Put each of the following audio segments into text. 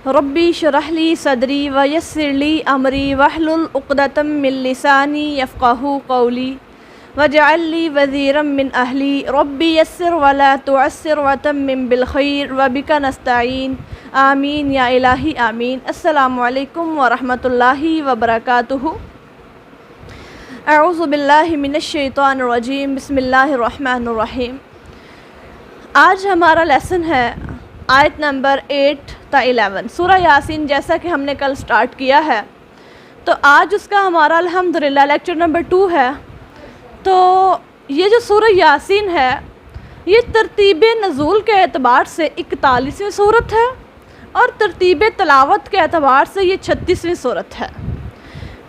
ربی اشرح لی صدری ویسر لی امری واحلل عقدۃ من لسانی یفقہوا قولی واجعل لی وزیرا من اہلی ربی یسر ولا تعسر وتمم بالخیر وبک نستعین آمین یا الہی آمین۔ السلام علیکم ورحمۃ اللہ وبرکاتہ۔ اعوذ باللہ من الشیطان الرجیم، بسم اللہ الرحمن الرحیم۔ آج ہمارا لیسن ہے آیت نمبر 8 تا 11 سورہ یاسین۔ جیسا کہ ہم نے کل سٹارٹ کیا ہے تو آج اس کا ہمارا الحمدللہ لیکچر نمبر 2 ہے۔ تو یہ جو سورہ یاسین ہے یہ ترتیب نزول کے اعتبار سے 41ویں سورت ہے اور ترتیب تلاوت کے اعتبار سے یہ 36ویں سورت ہے۔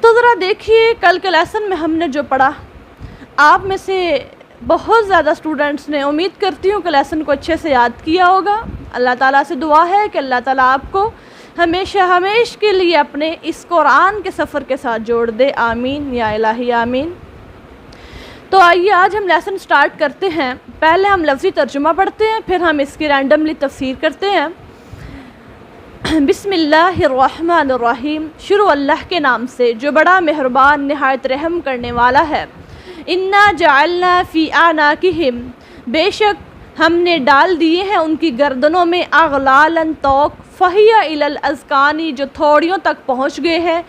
تو ذرا دیکھیے کل کے لیسن میں ہم نے جو پڑھا، آپ میں سے بہت زیادہ اسٹوڈنٹس نے، امید کرتی ہوں کہ لیسن کو اچھے سے یاد کیا ہوگا۔ اللہ تعالیٰ سے دعا ہے کہ اللہ تعالیٰ آپ کو ہمیشہ کے لیے اپنے اس قرآن کے سفر کے ساتھ جوڑ دے، آمین یا الہی آمین۔ تو آئیے آج ہم لیسن سٹارٹ کرتے ہیں۔ پہلے ہم لفظی ترجمہ پڑھتے ہیں، پھر ہم اس کی رینڈملی تفسیر کرتے ہیں۔ بسم اللہ الرحمن الرحیم، شروع اللہ کے نام سے جو بڑا مہربان نہایت رحم کرنے والا ہے۔ انا جعلنا فی اعناقہم، بے شک ہم نے ڈال دیے ہیں ان کی گردنوں میں، اغلالا توق، فہی الی الاذقان، جو تھوڑیوں تک پہنچ گئے ہیں،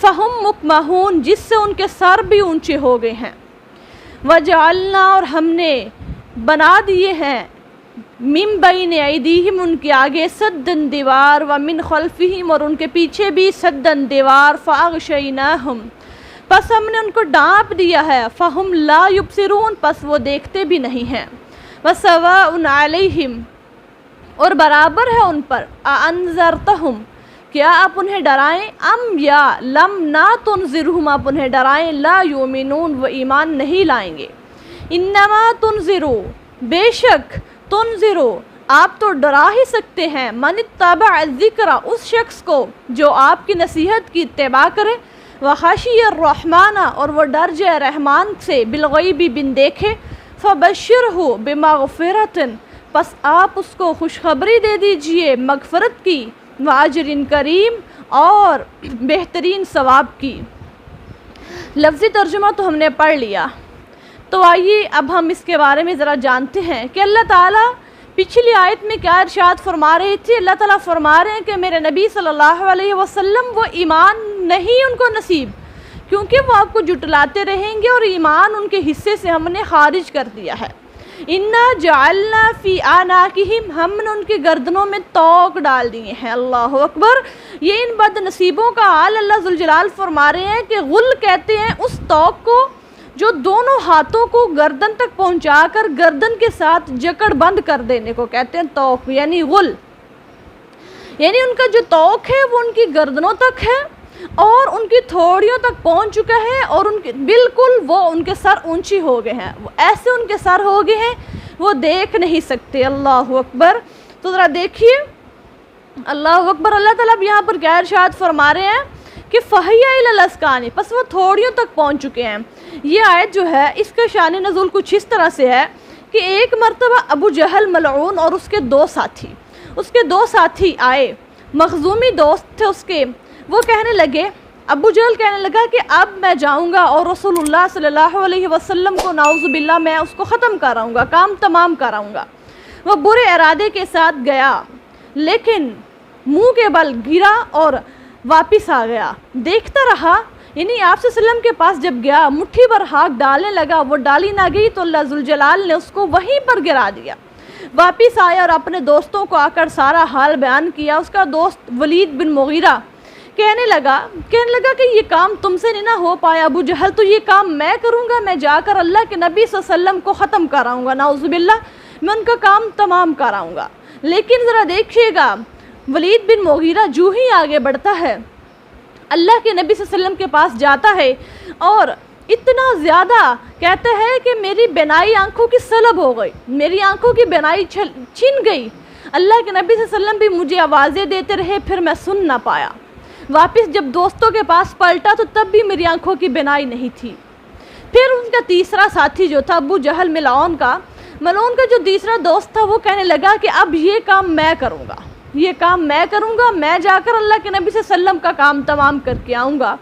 فہم مقمحون، جس سے ان کے سر بھی اونچے ہو گئے ہیں۔ وجعلنا، اور ہم نے بنا دیے ہیں، من بین ایدیہم، ان کے آگے، سدن دیوار، ومن خلفہم، اور ان کے پیچھے بھی، سدن دیوار، فاغشیناہم، پس ہم نے ان کو ڈانپ دیا ہے، فہم لا یبصرون، پس وہ دیکھتے بھی نہیں ہیں۔ وسواء علیہم، اور برابر ہے ان پر، انذرتہم، کیا آپ انہیں ڈرائیں، ام یا لم نا تنذرہم، آپ انہیں ڈرائیں، لا یؤمنون، وہ ایمان نہیں لائیں گے۔ انما تنذرو، بے شک تنذرو، آپ تو ڈرا ہی سکتے ہیں، من اتبع الذکر، اس شخص کو جو آپ کی نصیحت کی اتباع کرے، وخشی الرحمن، اور وہ ڈر جائے رحمان سے، بالغیب، بن دیکھے، فبشرہ بمغفرۃ، پس آپ اس کو خوشخبری دے دیجئے مغفرت کی، واجر کریم، اور بہترین ثواب کی۔ لفظی ترجمہ تو ہم نے پڑھ لیا، تو آئیے اب ہم اس کے بارے میں ذرا جانتے ہیں کہ اللہ تعالیٰ پچھلی آیت میں کیا ارشاد فرما رہی تھی۔ اللہ تعالیٰ فرما رہے ہیں کہ میرے نبی صلی اللہ علیہ وسلم وہ ایمان نہیں ان کو نصیب، کیونکہ وہ آپ کو جھٹلاتے رہیں گے اور ایمان ان کے حصے سے ہم نے خارج کر دیا ہے۔ انا جعلنا فی اعناقہم، ہم نے ان کی گردنوں میں توق ڈال دیے ہیں۔ اللہ اکبر، یہ ان بد نصیبوں کا حال اللہ ذوالجلال فرما رہے ہیں کہ غل کہتے ہیں اس توق کو جو دونوں ہاتھوں کو گردن تک پہنچا کر گردن کے ساتھ جکڑ بند کر دینے کو کہتے ہیں توق، یعنی غل، یعنی ان کا جو توق ہے وہ ان کی گردنوں تک ہے اور ان کی تھوڑیوں تک پہنچ چکا ہے، اور ان کے بالکل وہ ان کے سر اونچی ہو گئے ہیں، وہ ایسے ان کے سر ہو گئے ہیں وہ دیکھ نہیں سکتے۔ اللہ اکبر۔ تو ذرا دیکھیے اللہ اکبر، اللہ تعالیٰ اب یہاں پر کیا ارشاد فرما رہے ہیں کہ فہی الی الاذقان، پس وہ تھوڑیوں تک پہنچ چکے ہیں۔ یہ آیت جو ہے اس کا شان نزول کچھ اس طرح سے ہے کہ ایک مرتبہ ابو جہل ملعون اور اس کے دو ساتھی آئے، مخزومی دوست تھے اس کے، وہ کہنے لگے، ابو جہل کہنے لگا کہ اب میں جاؤں گا اور رسول اللہ صلی اللہ علیہ وسلم کو نعوذ باللہ میں اس کو ختم کراؤں گا، کام تمام کراؤں گا۔ وہ برے ارادے کے ساتھ گیا لیکن منہ کے بل گرا اور واپس آ گیا۔ دیکھتا رہا، یعنی آپ صلی اللہ علیہ وسلم کے پاس جب گیا مٹھی پر ہاتھ ڈالنے لگا، وہ ڈالی نہ گئی تو اللہ ذوالجلال نے اس کو وہیں پر گرا دیا۔ واپس آیا اور اپنے دوستوں کو آ کر سارا حال بیان کیا۔ اس کا دوست ولید بن مغیرہ کہنے لگا کہ یہ کام تم سے نہیں نہ ہو پایا ابو جہل، تو یہ کام میں کروں گا، میں جا کر اللہ کے نبی صلی اللہ علیہ وسلم کو ختم کراؤں گا، نعوذ باللہ میں ان کا کام تمام کراؤں گا۔ لیکن ذرا دیکھیے گا ولید بن مغیرہ جو ہی آگے بڑھتا ہے، اللہ کے نبی صلی اللہ علیہ وسلم کے پاس جاتا ہے اور اتنا زیادہ کہتا ہے کہ میری بینائی آنکھوں کی سلب ہو گئی، میری آنکھوں کی بینائی چھن گئی۔ اللہ کے نبی صلی اللہ علیہ وسلم بھی مجھے آوازیں دیتے رہے، پھر میں سن نہ پایا۔ واپس جب دوستوں کے پاس پلٹا تو تب بھی میری آنکھوں کی بینائی نہیں تھی۔ پھر ان کا تیسرا ساتھی جو تھا ابو جہل ملعون کا جو تیسرا دوست تھا، وہ کہنے لگا کہ اب یہ کام میں کروں گا، یہ کام میں کروں گا، میں جا کر اللہ کے نبی صلی اللہ علیہ وسلم کا کام تمام کر کے آؤں گا۔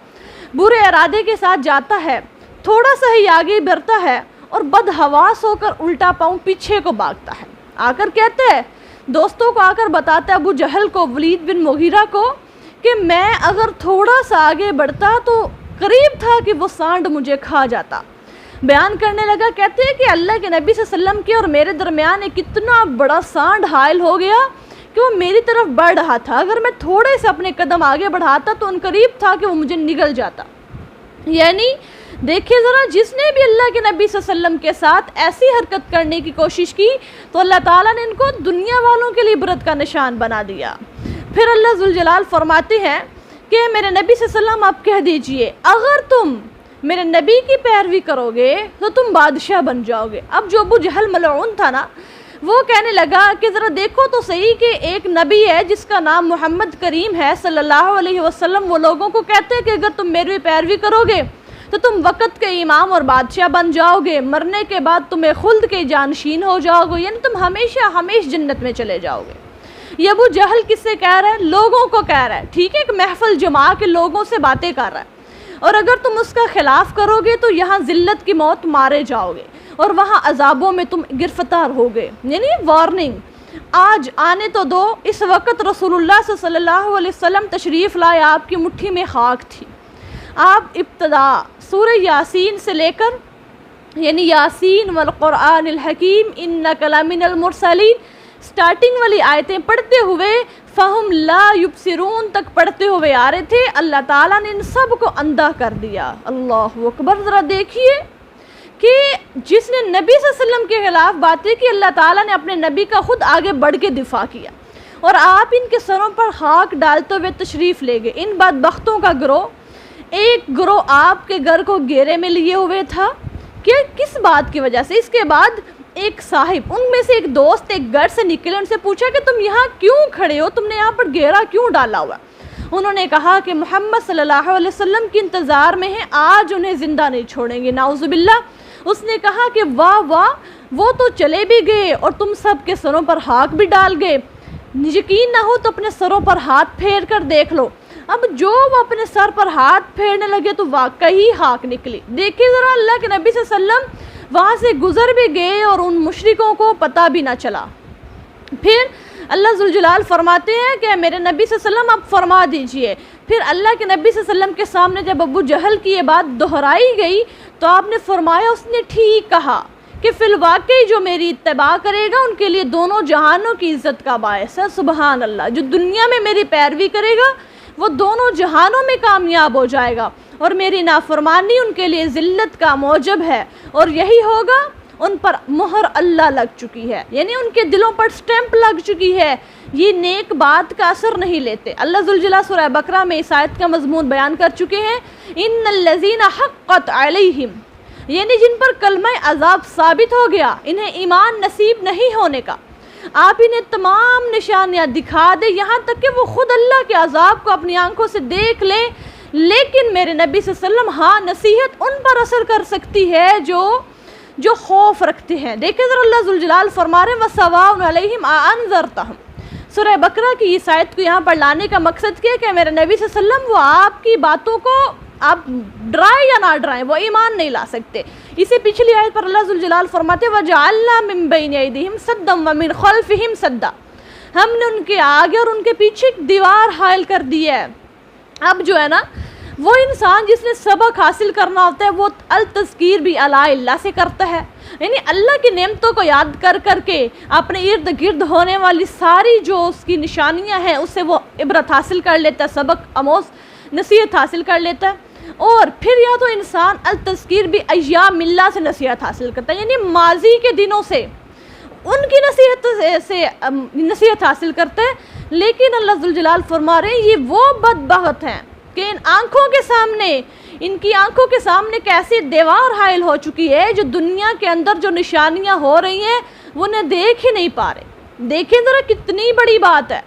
برے ارادے کے ساتھ جاتا ہے، تھوڑا سا ہی آگے بڑھتا ہے اور بدحواس ہو کر الٹا پاؤں پیچھے کو بھاگتا ہے۔ آ کر کہتے ہیں، دوستوں کو آ کر بتاتا ہے ابو جہل کو، ولید بن مغیرہ کو، کہ میں اگر تھوڑا سا آگے بڑھتا تو قریب تھا کہ وہ سانڈ مجھے کھا جاتا۔ بیان کرنے لگا، کہتے ہیں کہ اللہ کے نبی صلی اللہ علیہ وسلم کے اور میرے درمیان ایک اتنا بڑا سانڈ حائل ہو گیا کہ وہ میری طرف بڑھ رہا تھا، اگر میں تھوڑے سے اپنے قدم آگے بڑھاتا تو ان قریب تھا کہ وہ مجھے نگل جاتا۔ یعنی دیکھیں ذرا، جس نے بھی اللہ کے نبی صلی اللہ علیہ وسلم کے ساتھ ایسی حرکت کرنے کی کوشش کی تو اللہ تعالیٰ نے ان کو دنیا والوں کے لیے عبرت کا نشان بنا دیا۔ پھر اللہ ذوالجلال فرماتے ہیں کہ میرے نبی صلی اللہ علیہ وسلم آپ کہہ دیجئے، اگر تم میرے نبی کی پیروی کرو گے تو تم بادشاہ بن جاؤ گے۔ اب جو ابو جہل ملعون تھا نا، وہ کہنے لگا کہ ذرا دیکھو تو صحیح کہ ایک نبی ہے جس کا نام محمد کریم ہے صلی اللہ علیہ وسلم، وہ لوگوں کو کہتے ہیں کہ اگر تم میری پیروی کرو گے تو تم وقت کے امام اور بادشاہ بن جاؤ گے، مرنے کے بعد تمہیں خلد کے جانشین ہو جاؤ گے، یعنی تم ہمیشہ ہمیشہ جنت میں چلے جاؤ گے۔ یہ ابو جہل کس سے کہہ رہا ہے؟ لوگوں کو کہہ رہا ہے، ٹھیک ہے، ایک محفل جما کے لوگوں سے باتیں کر رہا ہے، اور اگر تم اس کا خلاف کرو گے تو یہاں ذلت کی موت مارے جاؤ گے اور وہاں عذابوں میں تم گرفتار ہوگے، یعنی وارننگ۔ آج آنے تو دو، اس وقت رسول اللہ صلی اللہ علیہ وسلم تشریف لائے، آپ کی مٹھی میں خاک تھی۔ آپ ابتدا سورہ یاسین سے لے کر، یعنی یاسین والقرآن الحکیم انک لمن المرسلین، سٹارٹنگ والی آیتیں پڑھتے ہوئے فہم لا یبصرون تک پڑھتے ہوئے آ رہے تھے، اللہ تعالیٰ نے ان سب کو اندھا کر دیا۔ اللہ اکبر! ذرا دیکھیے کہ جس نے نبی صلی اللہ علیہ وسلم کے خلاف باتیں کی، اللہ تعالیٰ نے اپنے نبی کا خود آگے بڑھ کے دفاع کیا، اور آپ ان کے سروں پر خاک ڈالتے ہوئے تشریف لے گئے۔ ان بدبختوں کا گروہ، ایک گروہ آپ کے گھر کو گھیرے میں لیے ہوئے تھا کہ کس بات کی وجہ سے؟ اس کے بعد ایک صاحب، ان میں سے ایک دوست ایک گھر سے نکلے، ان سے پوچھا کہ تم یہاں کیوں کھڑے ہو، تم نے یہاں پر گھیرا کیوں ڈالا ہوا؟ انہوں نے کہا کہ محمد صلی اللہ علیہ وسلم کے انتظار میں ہیں، آج انہیں زندہ نہیں چھوڑیں گے، نعوذ باللہ۔ اس نے کہا کہ واہ واہ، وہ تو چلے بھی گئے اور تم سب کے سروں پر خاک بھی ڈال گئے، یقین نہ ہو تو اپنے سروں پر ہاتھ پھیر کر دیکھ لو۔ اب جو وہ اپنے سر پر ہاتھ پھیرنے لگے تو واقعی خاک نکلی۔ دیکھیں ذرا، اللہ کے نبی صلی اللہ علیہ وسلم وہاں سے گزر بھی گئے اور ان مشرکوں کو پتہ بھی نہ چلا۔ پھر اللہ ذوالجلال فرماتے ہیں کہ میرے نبی صلی اللہ علیہ وسلم آپ فرما دیجئے۔ پھر اللہ کے نبی صلی اللہ علیہ وسلم کے سامنے جب ابو جہل کی یہ بات دہرائی گئی تو آپ نے فرمایا، اس نے ٹھیک کہا کہ فی الواقع جو میری اتباع کرے گا ان کے لیے دونوں جہانوں کی عزت کا باعث ہے۔ سبحان اللہ! جو دنیا میں میری پیروی کرے گا وہ دونوں جہانوں میں کامیاب ہو جائے گا، اور میری نافرمانی ان کے لیے ذلت کا موجب ہے، اور یہی ہوگا، ان پر مہر اللہ لگ چکی ہے، یعنی ان کے دلوں پر سٹیمپ لگ چکی ہے، یہ نیک بات کا اثر نہیں لیتے۔ اللہ ذوالجلال سورہ بقرہ میں اس آیت کا مضمون بیان کر چکے ہیں، ان الذین حقت علیہم، یعنی جن پر کلمہ عذاب ثابت ہو گیا، انہیں ایمان نصیب نہیں ہونے کا، آپ انہیں تمام نشانیاں دکھا دیں، یہاں تک کہ وہ خود اللہ کے عذاب کو اپنی آنکھوں سے دیکھ لیں، لیکن میرے نبی صلی اللہ علیہ وسلم، ہاں نصیحت ان پر اثر کر سکتی ہے جو خوف رکھتے ہیں۔ دیکھیں ذرا، اللہ ذوالجلال فرما رہے ہیں وَسَوَاءٌ عَلَيْهِمْ أَأَنذَرْتَهُمْ۔ سورہ بقرہ کی اس آیت کو یہاں پر لانے کا مقصد کیا کہ میرے نبی صلی اللہ علیہ وسلم وہ آپ کی باتوں کو آپ ڈرائیں یا نہ ڈرائیں، وہ ایمان نہیں لا سکتے۔ اسی پچھلی آیت پر اللہ ذوالجلال فرماتے وَجَعَلْنَا مِن بَيْنِ أَيْدِيهِمْ سَدًّا وَمِن خَلْفِهِمْ سَدًّا، ہم نے ان کے آگے اور ان کے پیچھے ایک دیوار حائل کر دی ہے۔ اب جو ہے نا، وہ انسان جس نے سبق حاصل کرنا ہوتا ہے وہ التذکیر بھی اللہ سے کرتا ہے، یعنی اللہ کی نعمتوں کو یاد کر کر کے اپنے ارد گرد ہونے والی ساری جو اس کی نشانیاں ہیں اس سے وہ عبرت حاصل کر لیتا ہے، سبق آموز نصیحت حاصل کر لیتا ہے۔ اور پھر یا تو انسان التذکیر بھی ایام اللہ سے نصیحت حاصل کرتا ہے، یعنی ماضی کے دنوں سے ان کی نصیحت حاصل کرتا ہے۔ لیکن اللہ ذوالجلال فرما رہے ہیں یہ وہ بدبخت ہیں کہ ان آنکھوں کے سامنے، ان کی آنکھوں کے سامنے کیسی دیوار حائل ہو چکی ہے، جو دنیا کے اندر جو نشانیاں ہو رہی ہیں وہ انہیں دیکھ ہی نہیں پا رہے۔ دیکھیں ذرا کتنی بڑی بات ہے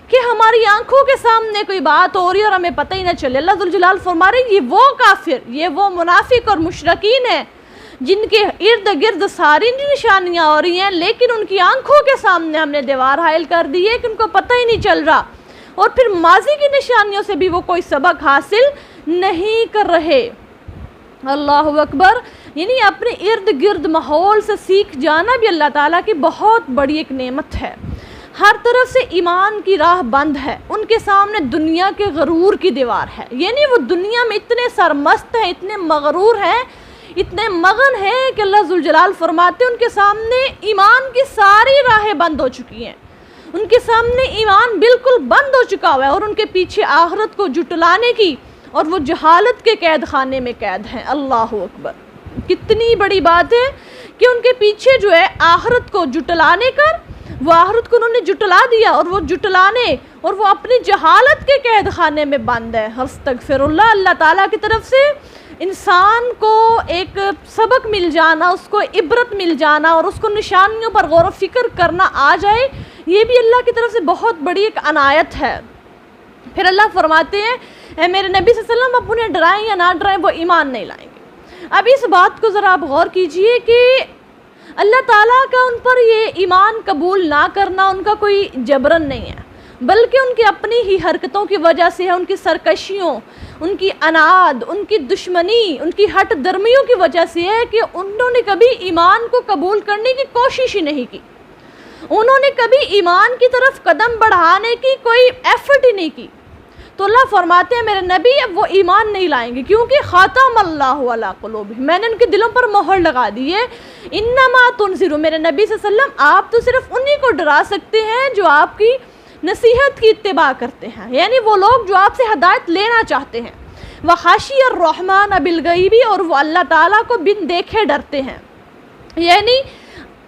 کہ ہماری آنکھوں کے سامنے کوئی بات ہو رہی ہے اور ہمیں پتہ ہی نہ چلے۔ اللہ ذوالجلال فرما رہے ہیں یہ وہ کافر، یہ وہ منافق اور مشرکین ہیں جن کے ارد گرد ساری نشانیاں ہو رہی ہیں لیکن ان کی آنکھوں کے سامنے ہم نے دیوار حائل کر دی ہے کہ ان کو پتہ ہی نہیں چل رہا، اور پھر ماضی کی نشانیوں سے بھی وہ کوئی سبق حاصل نہیں کر رہے۔ اللہ اکبر، یعنی اپنے ارد گرد ماحول سے سیکھ جانا بھی اللہ تعالیٰ کی بہت بڑی ایک نعمت ہے۔ ہر طرف سے ایمان کی راہ بند ہے، ان کے سامنے دنیا کے غرور کی دیوار ہے، یعنی وہ دنیا میں اتنے سرمست ہیں، اتنے مغرور ہیں، اتنے مغن ہیں کہ اللہ ذوالجلال فرماتے ہیں ان کے سامنے ایمان کی ساری راہیں بند ہو چکی ہیں، ان کے سامنے ایمان بالکل بند ہو چکا ہوا ہے، اور ان کے پیچھے آخرت کو جھٹلانے کی اور وہ جہالت کے قید خانے میں قید ہیں۔ اللہ اکبر، کتنی بڑی بات ہے کہ ان کے پیچھے جو ہے آخرت کو جھٹلانے کر، وہ آخرت کو انہوں نے جھٹلا دیا، اور وہ جھٹلانے اور وہ اپنی جہالت کے قید خانے میں بند ہے۔ استغفر اللہ۔ اللہ تعالیٰ کی طرف سے انسان کو ایک سبق مل جانا، اس کو عبرت مل جانا، اور اس کو نشانیوں پر غور و فکر کرنا آ جائے، یہ بھی اللہ کی طرف سے بہت بڑی ایک عنایت ہے۔ پھر اللہ فرماتے ہیں اے میرے نبی صلی اللہ علیہ وسلم، اب انہیں ڈرائیں یا نہ ڈرائیں وہ ایمان نہیں لائیں گے۔ اب اس بات کو ذرا آپ غور کیجئے کہ اللہ تعالیٰ کا ان پر یہ ایمان قبول نہ کرنا ان کا کوئی جبرن نہیں ہے، بلکہ ان کی اپنی ہی حرکتوں کی وجہ سے ہے، ان کی سرکشیوں، ان کی عناد، ان کی دشمنی، ان کی ہٹ درمیوں کی وجہ سے ہے کہ انہوں نے کبھی ایمان کو قبول کرنے کی کوشش ہی نہیں کی، انہوں نے کبھی ایمان کی طرف قدم بڑھانے کی کوئی ایفرٹ ہی نہیں کی۔ تو اللہ فرماتے ہیں میرے نبی اب وہ ایمان نہیں لائیں گے، کیونکہ خاتم اللہ علی قلوبہم، میں نے ان کے دلوں پر مہر لگا دی ہے۔ انما تنذر، میرے نبی صلی اللہ علیہ وسلم آپ تو صرف انہی کو ڈرا سکتے ہیں جو آپ کی نصیحت کی اتباع کرتے ہیں، یعنی وہ لوگ جو آپ سے ہدایت لینا چاہتے ہیں۔ وخشی الرحمن بالغیب، اور وہ اللہ تعالیٰ کو بن دیکھے ڈرتے ہیں، یعنی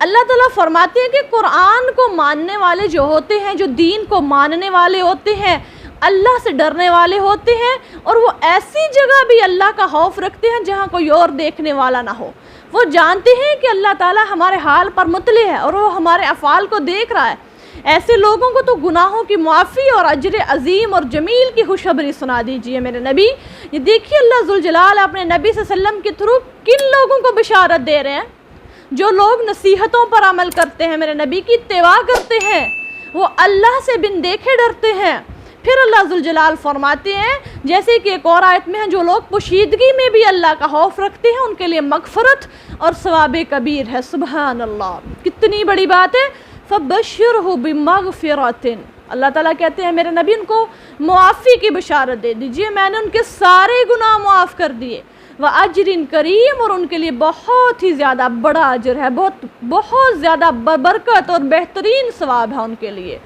اللہ تعالیٰ فرماتے ہیں کہ قرآن کو ماننے والے جو ہوتے ہیں، جو دین کو ماننے والے ہوتے ہیں، اللہ سے ڈرنے والے ہوتے ہیں، اور وہ ایسی جگہ بھی اللہ کا خوف رکھتے ہیں جہاں کوئی اور دیکھنے والا نہ ہو۔ وہ جانتے ہیں کہ اللہ تعالیٰ ہمارے حال پر مطلع ہے اور وہ ہمارے افعال کو دیکھ رہا ہے۔ ایسے لوگوں کو تو گناہوں کی معافی اور اجر عظیم اور جمیل کی خوشخبری سنا دیجیے میرے نبی۔ یہ دیکھیے اللہ ذوالجلال اپنے نبی صلی اللہ علیہ وسلم کے تھرو کن لوگوں کو بشارت دے رہے ہیں، جو لوگ نصیحتوں پر عمل کرتے ہیں، میرے نبی کی اتباع کرتے ہیں، وہ اللہ سے بن دیکھے ڈرتے ہیں۔ پھر اللہ ذوالجلال فرماتے ہیں جیسے کہ ایک اور آیت میں ہیں، جو لوگ پوشیدگی میں بھی اللہ کا خوف رکھتے ہیں ان کے لیے مغفرت اور ثواب کبیر ہے۔ سبحان اللہ، کتنی بڑی بات ہے۔ فَبَشِّرْهُ بِمَغْفِرَةٍ، اللہ تعالیٰ کہتے ہیں میرے نبی ان کو معافی کی بشارت دے دیجئے، میں نے ان کے سارے گناہ معاف کر دیے۔ وَأَجْرٍ کریم، اور ان کے لیے بہت ہی زیادہ بڑا اجر ہے، بہت زیادہ برکت اور بہترین ثواب ہے ان کے لیے۔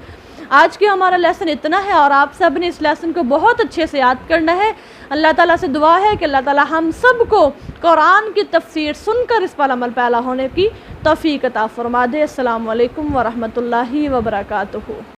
آج کے ہمارا لیسن اتنا ہے، اور آپ سب نے اس لیسن کو بہت اچھے سے یاد کرنا ہے۔ اللہ تعالیٰ سے دعا ہے کہ اللہ تعالیٰ ہم سب کو قرآن کی تفسیر سن کر اس پر عمل پیرا ہونے کی توفیق عطا فرما دے۔ السلام علیکم ورحمۃ اللہ وبرکاتہ۔